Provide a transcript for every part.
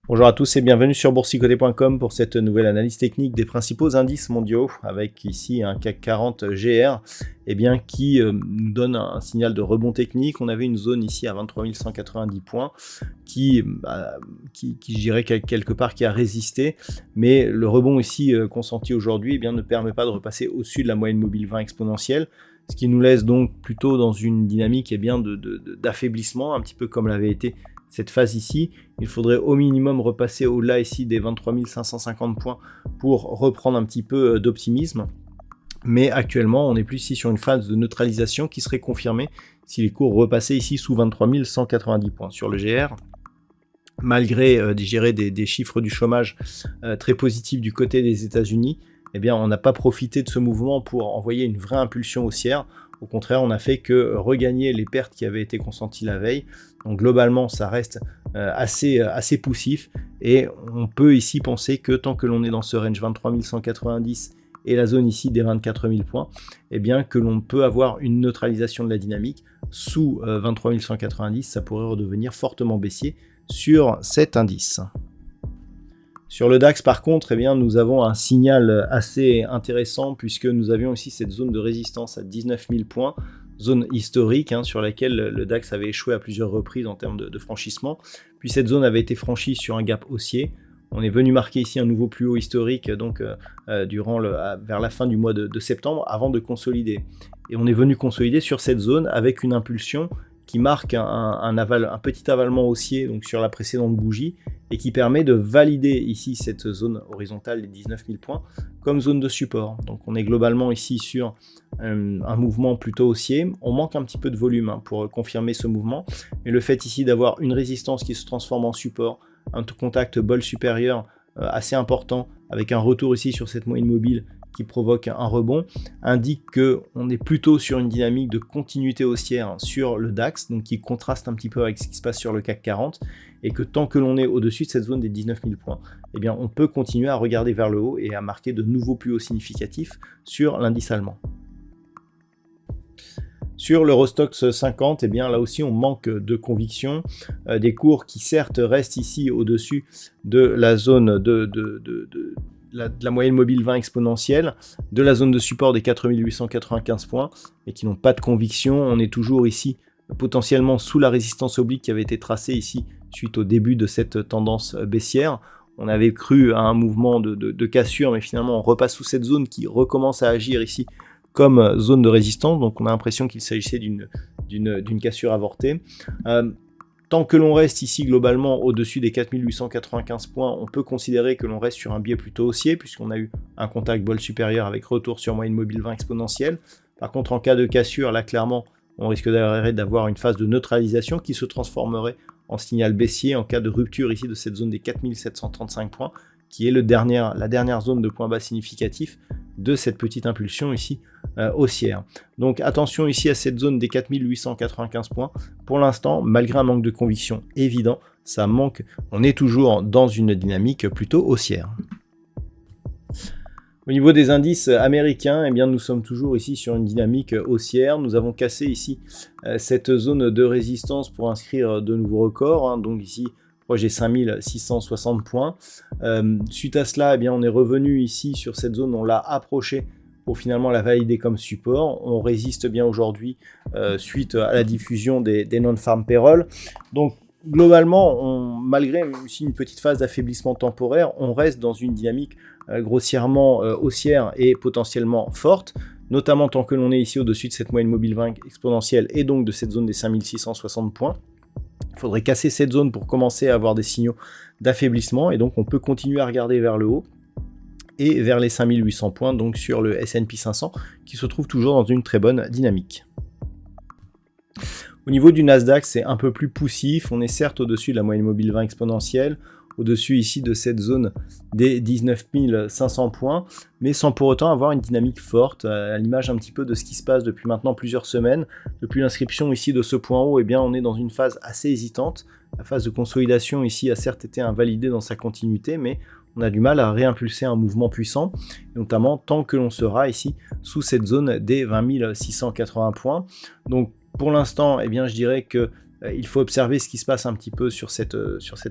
Bonjour à tous et bienvenue sur boursicoté.com pour cette nouvelle analyse technique des principaux indices mondiaux avec ici un CAC 40 GR qui nous donne un signal de rebond technique. On avait une zone ici à 23 190 points qui je dirais quelque part qui a résisté, mais le rebond ici consenti aujourd'hui ne permet pas de repasser au-dessus de la moyenne mobile 20 exponentielle, ce qui nous laisse donc plutôt dans une dynamique d'affaiblissement, un petit peu comme l'avait été cette phase ici. Il faudrait au minimum repasser au-delà ici des 23 550 points pour reprendre un petit peu d'optimisme. Mais actuellement, on est plus ici sur une phase de neutralisation qui serait confirmée si les cours repassaient ici sous 23 190 points. Sur le GR, malgré des chiffres du chômage très positifs du côté des États-Unis, on n'a pas profité de ce mouvement pour envoyer une vraie impulsion haussière. Au contraire, on n'a fait que regagner les pertes qui avaient été consenties la veille. Donc globalement, ça reste assez poussif. Et on peut ici penser que tant que l'on est dans ce range 23 190 et la zone ici des 24 000 points, que l'on peut avoir une neutralisation de la dynamique sous 23 190, ça pourrait redevenir fortement baissier sur cet indice. Sur le DAX par contre, nous avons un signal assez intéressant puisque nous avions ici cette zone de résistance à 19 000 points, zone historique sur laquelle le DAX avait échoué à plusieurs reprises en termes de franchissement. Puis cette zone avait été franchie sur un gap haussier. On est venu marquer ici un nouveau plus haut historique vers la fin du mois de septembre avant de consolider. Et on est venu consolider sur cette zone avec une impulsion qui marque un petit avalement haussier donc sur la précédente bougie et qui permet de valider ici cette zone horizontale des 19 000 points comme zone de support. Donc on est globalement ici sur un mouvement plutôt haussier. On manque un petit peu de volume pour confirmer ce mouvement, mais le fait ici d'avoir une résistance qui se transforme en support, un contact bol supérieur assez important avec un retour ici sur cette moyenne mobile qui provoque un rebond, indique qu'on est plutôt sur une dynamique de continuité haussière sur le DAX, donc qui contraste un petit peu avec ce qui se passe sur le CAC 40, et que tant que l'on est au-dessus de cette zone des 19 000 points, on peut continuer à regarder vers le haut et à marquer de nouveaux plus hauts significatifs sur l'indice allemand. Sur l'Eurostoxx 50, là aussi on manque de conviction, des cours qui certes restent ici au-dessus de la zone de la moyenne mobile 20 exponentielle, de la zone de support des 4895 points, et qui n'ont pas de conviction. On est toujours ici potentiellement sous la résistance oblique qui avait été tracée ici suite au début de cette tendance baissière. On avait cru à un mouvement de cassure, mais finalement on repasse sous cette zone qui recommence à agir ici comme zone de résistance, donc on a l'impression qu'il s'agissait d'une cassure avortée. Tant que l'on reste ici globalement au-dessus des 4895 points, on peut considérer que l'on reste sur un biais plutôt haussier puisqu'on a eu un contact bol supérieur avec retour sur moyenne mobile 20 exponentielle. Par contre, en cas de cassure, là clairement, on risque d'avoir une phase de neutralisation qui se transformerait en signal baissier en cas de rupture ici de cette zone des 4735 points, qui est la dernière zone de point bas significatif de cette petite impulsion ici haussière. Donc attention ici à cette zone des 4895 points. Pour l'instant, malgré un manque de conviction évident, on est toujours dans une dynamique plutôt haussière. Au niveau des indices américains, nous sommes toujours ici sur une dynamique haussière. Nous avons cassé ici cette zone de résistance pour inscrire de nouveaux records. Donc ici, proche des 5660 points. Suite à cela, on est revenu ici sur cette zone, on l'a approché pour finalement la valider comme support. On résiste bien aujourd'hui suite à la diffusion des non-farm payroll. Donc globalement, malgré aussi une petite phase d'affaiblissement temporaire, on reste dans une dynamique grossièrement haussière et potentiellement forte, notamment tant que l'on est ici au-dessus de cette moyenne mobile 20 exponentielle et donc de cette zone des 5660 points. Il faudrait casser cette zone pour commencer à avoir des signaux d'affaiblissement et donc on peut continuer à regarder vers le haut et vers les 5800 points donc sur le S&P 500 qui se trouve toujours dans une très bonne dynamique. Au niveau du Nasdaq, c'est un peu plus poussif, on est certes au-dessus de la moyenne mobile 20 exponentielle, au-dessus ici de cette zone des 19 500 points, mais sans pour autant avoir une dynamique forte, à l'image un petit peu de ce qui se passe depuis maintenant plusieurs semaines. Depuis l'inscription ici de ce point haut, eh bien, on est dans une phase assez hésitante. La phase de consolidation ici a certes été invalidée dans sa continuité, mais on a du mal à réimpulser un mouvement puissant, notamment tant que l'on sera ici sous cette zone des 20 680 points. Donc pour l'instant, eh bien, je dirais que il faut observer ce qui se passe un petit peu sur cette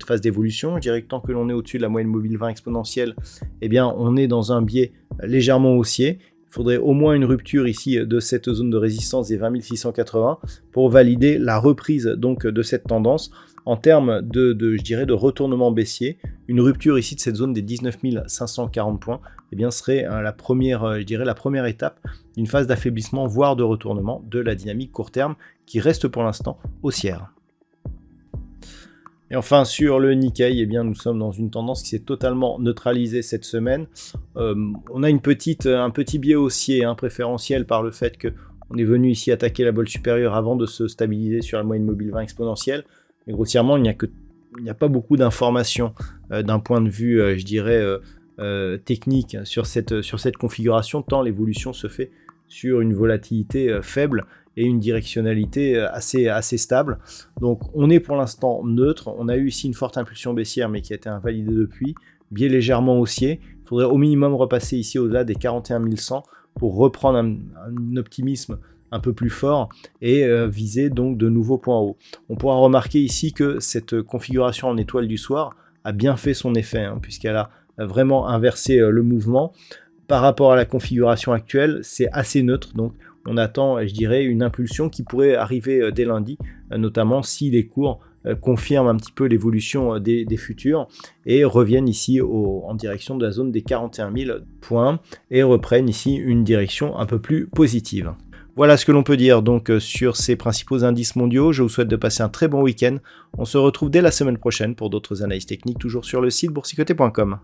phase d'évolution. Je dirais que tant que l'on est au-dessus de la moyenne mobile 20 exponentielle, eh bien, on est dans un biais légèrement haussier. Il faudrait au moins une rupture ici de cette zone de résistance des 20 680 pour valider la reprise donc de cette tendance. En termes je dirais, de retournement baissier, une rupture ici de cette zone des 19 540 points, eh bien, serait la première étape d'une phase d'affaiblissement, voire de retournement de la dynamique court terme qui reste pour l'instant haussière. Et enfin, sur le Nikkei, eh bien, nous sommes dans une tendance qui s'est totalement neutralisée cette semaine. On a un petit biais haussier préférentiel par le fait qu'on est venu ici attaquer la bolle supérieure avant de se stabiliser sur la moyenne mobile 20 exponentielle. Mais grossièrement, il n'y a pas beaucoup d'informations d'un point de vue, je dirais, technique sur cette configuration, tant l'évolution se fait sur une volatilité faible et une directionnalité assez stable. Donc on est pour l'instant neutre. On a eu ici une forte impulsion baissière, mais qui a été invalidée depuis. Biais légèrement haussier. Il faudrait au minimum repasser ici au-delà des 41 100 pour reprendre un optimisme un peu plus fort et viser donc de nouveaux points hauts. On pourra remarquer ici que cette configuration en étoile du soir a bien fait son effet, puisqu'elle a vraiment inversé le mouvement. Par rapport à la configuration actuelle, c'est assez neutre, donc on attend, je dirais, une impulsion qui pourrait arriver dès lundi, notamment si les cours confirment un petit peu l'évolution des futurs et reviennent ici en direction de la zone des 41 000 points et reprennent ici une direction un peu plus positive. Voilà ce que l'on peut dire donc sur ces principaux indices mondiaux. Je vous souhaite de passer un très bon week-end. On se retrouve dès la semaine prochaine pour d'autres analyses techniques, toujours sur le site boursicoté.com.